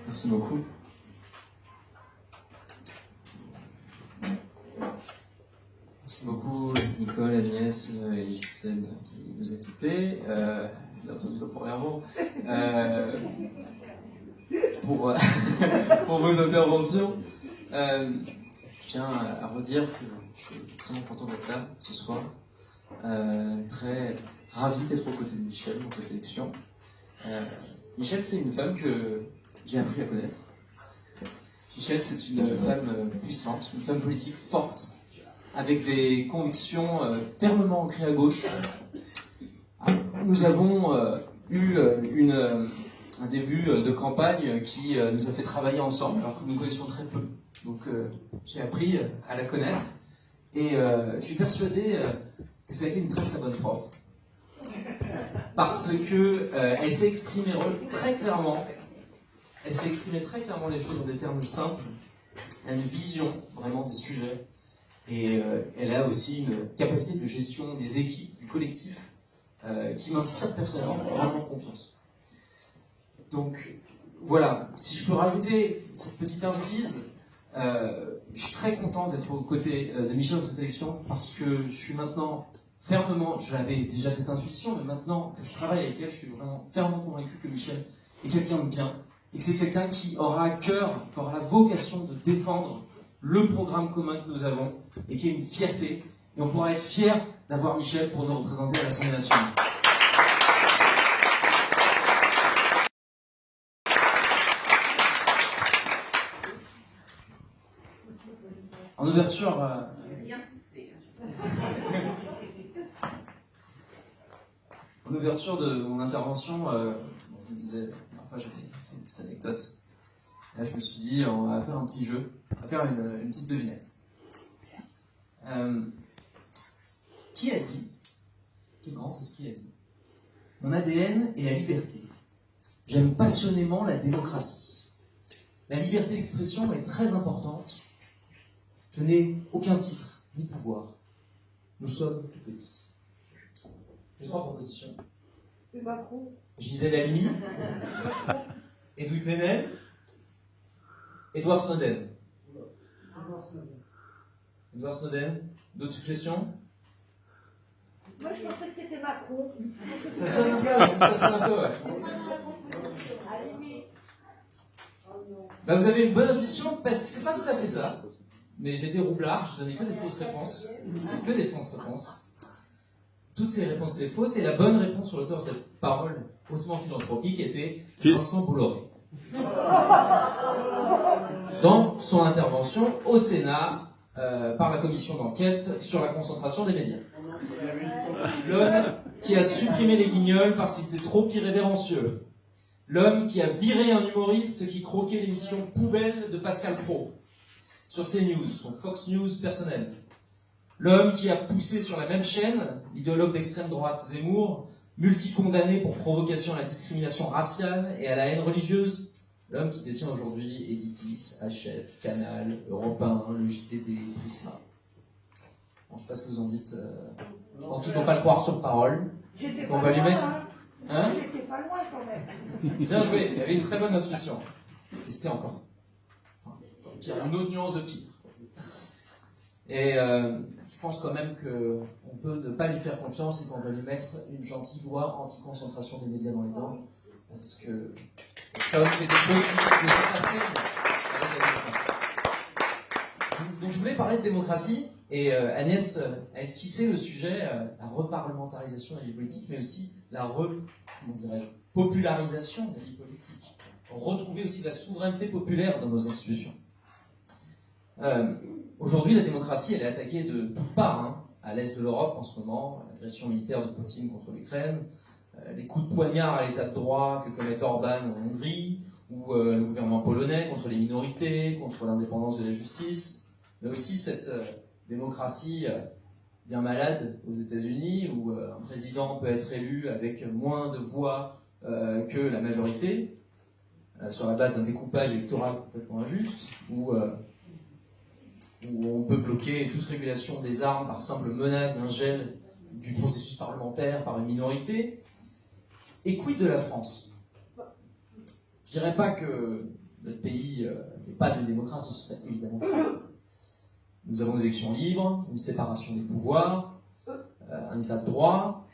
Merci beaucoup. Merci beaucoup Nicole, Agnès et Gisèle qui nous a quittés, bien entendu temporairement, pour vos interventions. Je tiens à redire que je suis extrêmement content d'être là ce soir, très ravi d'être aux côtés de Michel dans cette élection. Michel, c'est une femme que j'ai appris à connaître. Michel, c'est une femme puissante, une femme politique forte, avec des convictions fermement ancrées à gauche. Nous avons eu un début de campagne qui nous a fait travailler ensemble, alors que nous nous connaissions très peu. Donc j'ai appris à la connaître, et je suis persuadé que ça a été une très très bonne prof. Parce que elle s'est exprimée très clairement. Elle s'est exprimée très clairement les choses en des termes simples. Elle a une vision vraiment des sujets. Et elle a aussi une capacité de gestion des équipes, du collectif, qui m'inspire personnellement grandement confiance. Donc voilà, si je peux rajouter cette petite incise, je suis très content d'être aux côtés de Michel dans cette élection, parce que je suis maintenant fermement, j'avais déjà cette intuition, mais maintenant que je travaille avec elle, je suis vraiment fermement convaincu que Michel est quelqu'un de bien, et que c'est quelqu'un qui aura à cœur, qui aura la vocation de défendre le programme commun que nous avons, et qui est une fierté, et on pourra être fiers d'avoir Michel pour nous représenter à l'Assemblée nationale. En ouverture... En ouverture de mon intervention, je me disais, parfois j'avais fait une petite anecdote. Là, je me suis dit, on va faire un petit jeu, on va faire une petite devinette. Qui a dit, quel grand esprit a dit, mon ADN est la liberté. J'aime passionnément la démocratie. La liberté d'expression est très importante. Je n'ai aucun titre, ni pouvoir. Nous sommes tout petits. J'ai 3 propositions. Gisèle Halimi, Edoui Plenel, Edward Snowden. Edward Snowden, d'autres suggestions? Moi, je pensais que c'était Macron. Ça sonne un peu, ouais. Bah, vous avez une bonne intuition, parce que c'est pas tout à fait ça. Mais j'étais roublard, je donnais que des fausses réponses. Que des fausses réponses. Toutes ces réponses étaient fausses, et la bonne réponse sur l'auteur de cette parole hautement philanthropique était Vincent Bolloré. Dans son intervention au Sénat, par la commission d'enquête sur la concentration des médias. L'homme qui a supprimé les guignols parce qu'ils étaient trop irrévérencieux. L'homme qui a viré un humoriste qui croquait l'émission Poubelle de Pascal Praud sur CNews, son Fox News personnel. L'homme qui a poussé sur la même chaîne l'idéologue d'extrême droite Zemmour, multicondamné pour provocation à la discrimination raciale et à la haine religieuse. L'homme qui détient aujourd'hui Editis, Hachette, Canal, Europe 1, le JTD, Prisma. Bon, je ne sais pas ce que vous en dites. Je pense qu'il ne faut pas le croire sur parole. On va lui mettre... Hein? J'étais pas loin quand même. Bien joué, il y avait une très bonne intuition. Et c'était encore... pire, une autre nuance de pire. Et je pense quand même qu'on peut ne pas lui faire confiance et qu'on va lui mettre une gentille loi anti-concentration des médias dans les dents, parce que c'est quand même quelque chose qui ne sont pas saines avec la démocratie. Donc je voulais parler de démocratie, et Agnès a esquissé le sujet, la reparlementarisation de la vie politique, mais aussi la popularisation de la vie politique. Retrouver aussi la souveraineté populaire dans nos institutions. Aujourd'hui, la démocratie, elle est attaquée de toutes parts, hein. À l'est de l'Europe en ce moment, l'agression militaire de Poutine contre l'Ukraine, les coups de poignard à l'état de droit que commet Orban en Hongrie, ou le gouvernement polonais contre les minorités, contre l'indépendance de la justice, mais aussi cette démocratie bien malade aux États-Unis, où un président peut être élu avec moins de voix que la majorité, sur la base d'un découpage électoral complètement injuste, où on peut bloquer toute régulation des armes par simple menace d'un gel du processus parlementaire par une minorité. Et quid de la France? Je dirais pas que notre pays n'est pas une démocratie, ce serait évidemment faux. Nous avons des élections libres, une séparation des pouvoirs, un état de droit,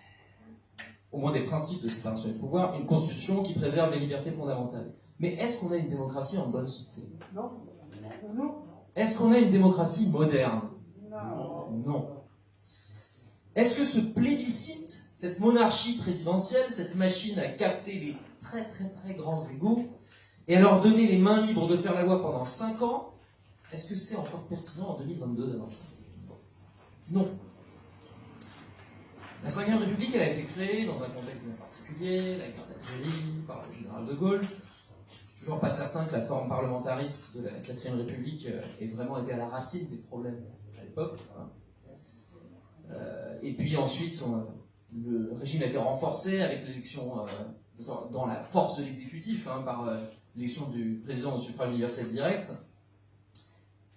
au moins des principes de séparation des pouvoirs, une constitution qui préserve les libertés fondamentales. Mais est-ce qu'on a une démocratie en bonne santé? Non. Est-ce qu'on a une démocratie moderne? Non. Est-ce que ce plébiscite, cette monarchie présidentielle, cette machine à capter les très très très grands égos et à leur donner les mains libres de faire la loi pendant 5 ans, est-ce que c'est encore pertinent en 2022 d'avoir ça? Non. La Ve République, elle a été créée dans un contexte bien particulier, la guerre d'Algérie, par le général de Gaulle. Je suis toujours pas certain que la forme parlementariste de la Quatrième République ait vraiment été à la racine des problèmes à l'époque. Et puis ensuite, le régime a été renforcé avec l'élection dans la force de l'exécutif, par l'élection du président au suffrage universel direct.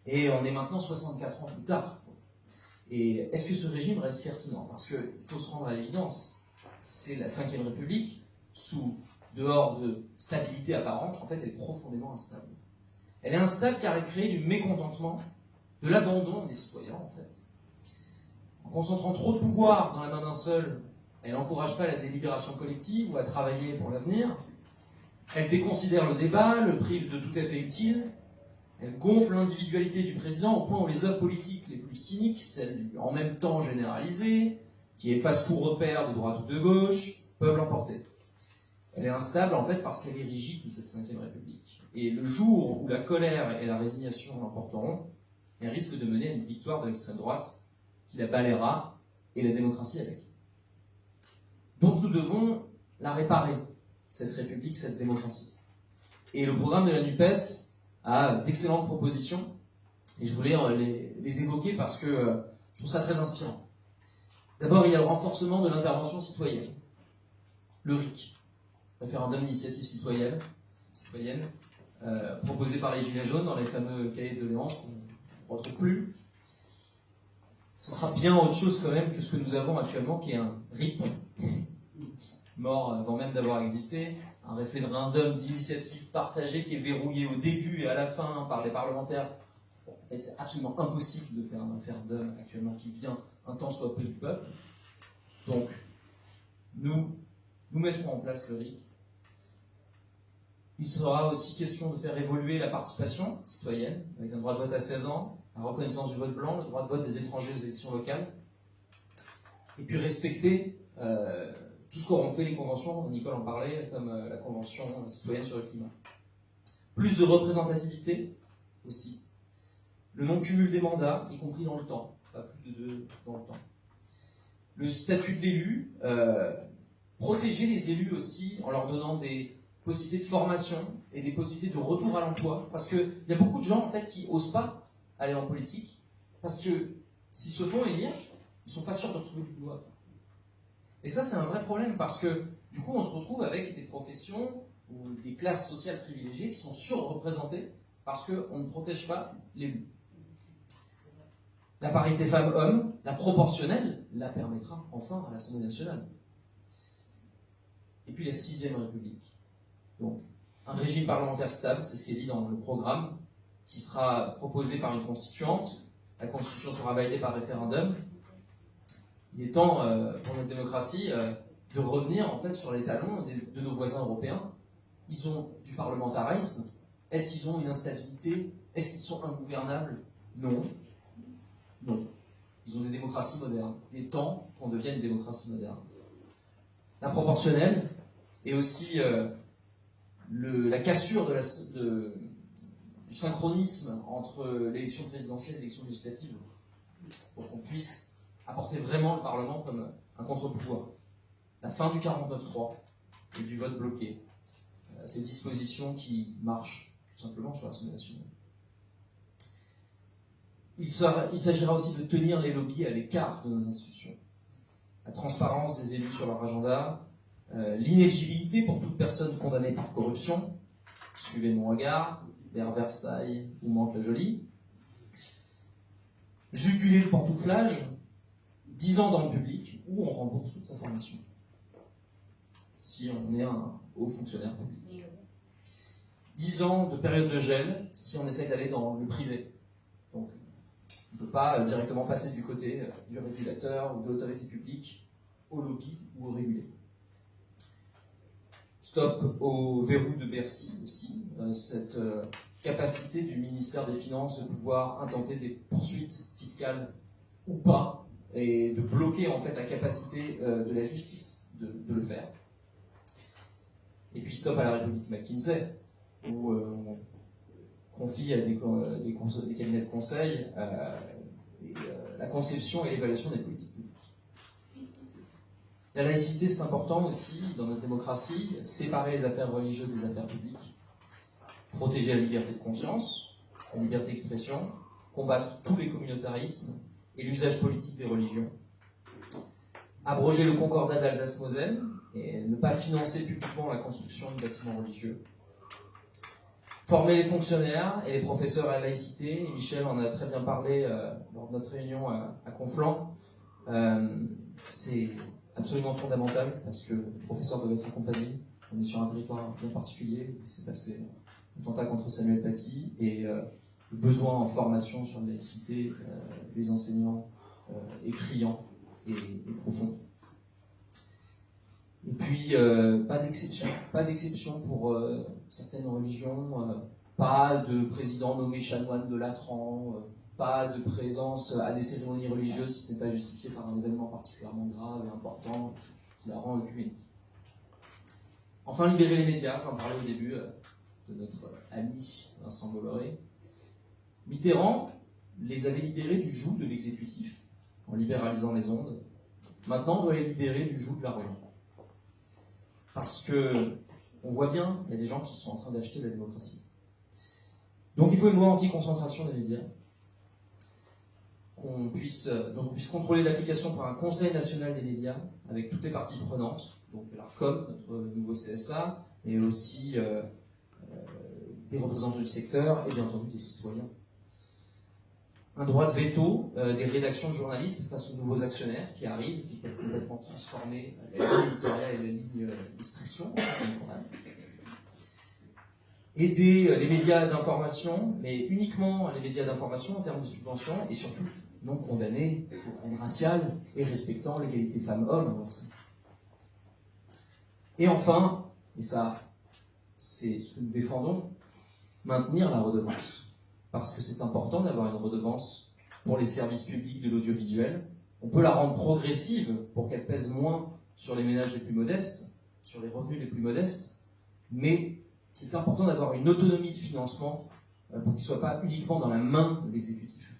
Et on est maintenant 64 ans plus tard. Et est-ce que ce régime reste pertinent? Parce qu'il faut se rendre à l'évidence, c'est la Ve République, dehors de stabilité apparente, en fait, elle est profondément instable. Elle est instable car elle crée du mécontentement, de l'abandon des citoyens, en fait. En concentrant trop de pouvoir dans la main d'un seul, elle n'encourage pas la délibération collective ou à travailler pour l'avenir. Elle déconsidère le débat, le prive de tout effet utile. Elle gonfle l'individualité du président au point où les œuvres politiques les plus cyniques, celles du en même temps généralisé, qui effacent tout repère de droite ou de gauche, peuvent l'emporter. Elle est instable en fait parce qu'elle est rigide, cette Ve République. Et le jour où la colère et la résignation l'emporteront, elle risque de mener à une victoire de l'extrême droite qui la balayera et la démocratie avec. Donc nous devons la réparer, cette République, cette démocratie. Et le programme de la NUPES a d'excellentes propositions, et je voulais les évoquer parce que je trouve ça très inspirant. D'abord, il y a le renforcement de l'intervention citoyenne, le RIC, référendum d'initiative citoyenne, proposé par les Gilets jaunes dans les fameux cahiers de doléances qu'on ne retrouve plus. Ce sera bien autre chose quand même que ce que nous avons actuellement, qui est un RIP, mort avant même d'avoir existé, un référendum d'initiative partagée qui est verrouillé au début et à la fin par les parlementaires. Bon, en fait, c'est absolument impossible de faire un référendum actuellement qui vient un temps soit peu du peuple. Donc, nous mettrons en place le RIC. Il sera aussi question de faire évoluer la participation citoyenne, avec un droit de vote à 16 ans, la reconnaissance du vote blanc, le droit de vote des étrangers aux élections locales, et puis respecter tout ce qu'auront fait les conventions, Nicole en parlait, comme la Convention citoyenne sur le climat. Plus de représentativité aussi. Le non-cumul des mandats, y compris dans le temps, pas plus de 2 dans le temps. Le statut de l'élu, protéger les élus aussi en leur donnant des possibilités de formation et des possibilités de retour à l'emploi. Parce qu'il y a beaucoup de gens en fait qui n'osent pas aller en politique, parce que s'ils se font élire, ils ne sont pas sûrs de retrouver du boulot. Et ça, c'est un vrai problème, parce que du coup, on se retrouve avec des professions ou des classes sociales privilégiées qui sont surreprésentées parce qu'on ne protège pas l'élu. La parité femmes-hommes, la proportionnelle, la permettra enfin à l'Assemblée nationale. Et puis la 6e République. Donc, un régime parlementaire stable, c'est ce qui est dit dans le programme, qui sera proposé par une constituante. La constitution sera validée par référendum. Il est temps pour notre démocratie de revenir en fait sur les talons de nos voisins européens. Ils ont du parlementarisme. Est-ce qu'ils ont une instabilité? Est-ce qu'ils sont ingouvernables? Non. Non. Ils ont des démocraties modernes. Il est temps qu'on devienne une démocratie moderne. La proportionnelle et aussi la cassure du synchronisme entre l'élection présidentielle et l'élection législative, pour qu'on puisse apporter vraiment le Parlement comme un contre-pouvoir. La fin du 49-3 et du vote bloqué. Ces dispositions qui marchent tout simplement sur l'Assemblée nationale. Il s'agira aussi de tenir les lobbies à l'écart de nos institutions. La transparence des élus sur leur agenda, l'inéligibilité pour toute personne condamnée par corruption, suivez mon regard, vers Versailles ou Mantes-la-Jolie, juguler le pantouflage, 10 ans dans le public où on rembourse toute sa formation, si on est un haut fonctionnaire public. 10 ans de période de gel si on essaye d'aller dans le privé. Donc, on ne peut pas directement passer du côté du régulateur ou de l'autorité publique au lobby ou au régulé. Stop au verrou de Bercy aussi, cette capacité du ministère des Finances de pouvoir intenter des poursuites fiscales ou pas, et de bloquer en fait la capacité de la justice de le faire. Et puis stop à la République McKinsey, où on confie à des cabinets de conseil la conception et l'évaluation des politiques publiques. La laïcité, c'est important aussi dans notre démocratie, séparer les affaires religieuses des affaires publiques, protéger la liberté de conscience, la liberté d'expression, combattre tous les communautarismes et l'usage politique des religions, abroger le concordat d'Alsace-Moselle et ne pas financer publiquement la construction de bâtiments religieux, former les fonctionnaires et les professeurs à la laïcité, et Michel en a très bien parlé lors de notre réunion à Conflans. C'est absolument fondamental parce que les professeurs doivent être accompagnés. On est sur un territoire bien particulier, il s'est passé un attentat contre Samuel Paty, et le besoin en formation sur la laïcité des enseignants est criant et profond. Et puis, pas d'exception pour certaines religions, pas de président nommé chanoine de Latran, pas de présence à des cérémonies religieuses si ce n'est pas justifié par un événement particulièrement grave et important qui la rend œcuménique. Enfin, libérer les médias, j'en parlais au début de notre ami Vincent Bolloré. Mitterrand les avait libérés du joug de l'exécutif, en libéralisant les ondes. Maintenant, on doit les libérer du joug de l'argent. Parce que on voit bien, il y a des gens qui sont en train d'acheter la démocratie. Donc il faut une loi anti-concentration des médias, qu'on puisse contrôler l'application par un Conseil national des médias, avec toutes les parties prenantes, donc l'ARCOM, notre nouveau CSA, mais aussi des représentants du secteur et bien entendu des citoyens. Un droit de veto des rédactions de journalistes face aux nouveaux actionnaires qui arrivent, qui peuvent complètement transformer la ligne éditoriale et la ligne d'expression du journal. Aider les médias d'information, mais uniquement les médias d'information en termes de subventions, et surtout non condamnés pour haine raciale et respectant l'égalité femmes-hommes en leur sein. Et enfin, et ça c'est ce que nous défendons, maintenir la redevance. Parce que c'est important d'avoir une redevance pour les services publics de l'audiovisuel. On peut la rendre progressive pour qu'elle pèse moins sur les ménages les plus modestes, sur les revenus les plus modestes, mais c'est important d'avoir une autonomie de financement pour qu'il ne soit pas uniquement dans la main de l'exécutif.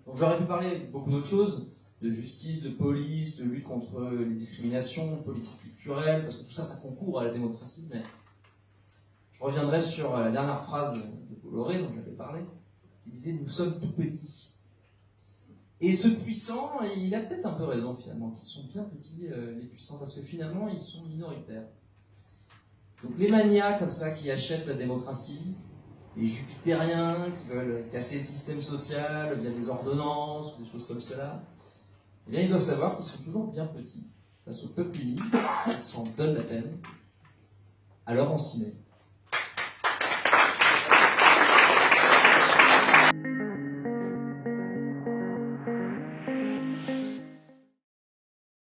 Donc j'aurais pu parler de beaucoup d'autres choses, de justice, de police, de lutte contre les discriminations, de politique culturelle, parce que tout ça, ça concourt à la démocratie, mais je reviendrai sur la dernière phrase de Bolloré, dont j'avais parlé, qui disait « Nous sommes tout petits ». Et ce puissant, il a peut-être un peu raison finalement, qu'ils sont bien petits les puissants, parce que finalement, ils sont minoritaires. Donc les manias comme ça qui achètent la démocratie, les jupitériens qui veulent casser le système social via des ordonnances ou des choses comme cela, eh bien ils doivent savoir qu'ils sont toujours bien petits face au peuple uni, s'ils s'en donnent la peine, alors on s'y met.